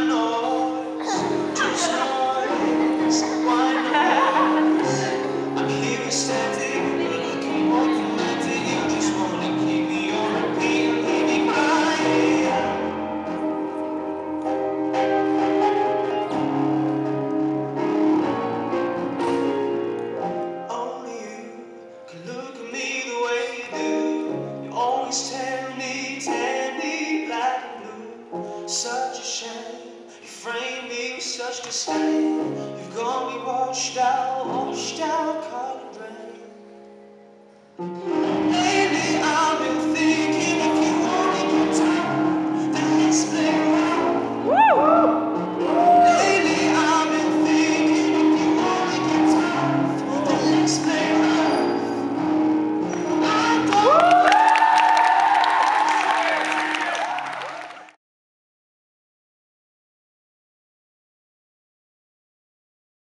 noise, just noise. Why not? I'm here standing, looking more romantic. You just wanna keep me on repeat and leave me crying. Only you can look at me the way you do. You always tell me black and blue. Such a shame, you frame me with such disdain. You've got me washed out, colored rain.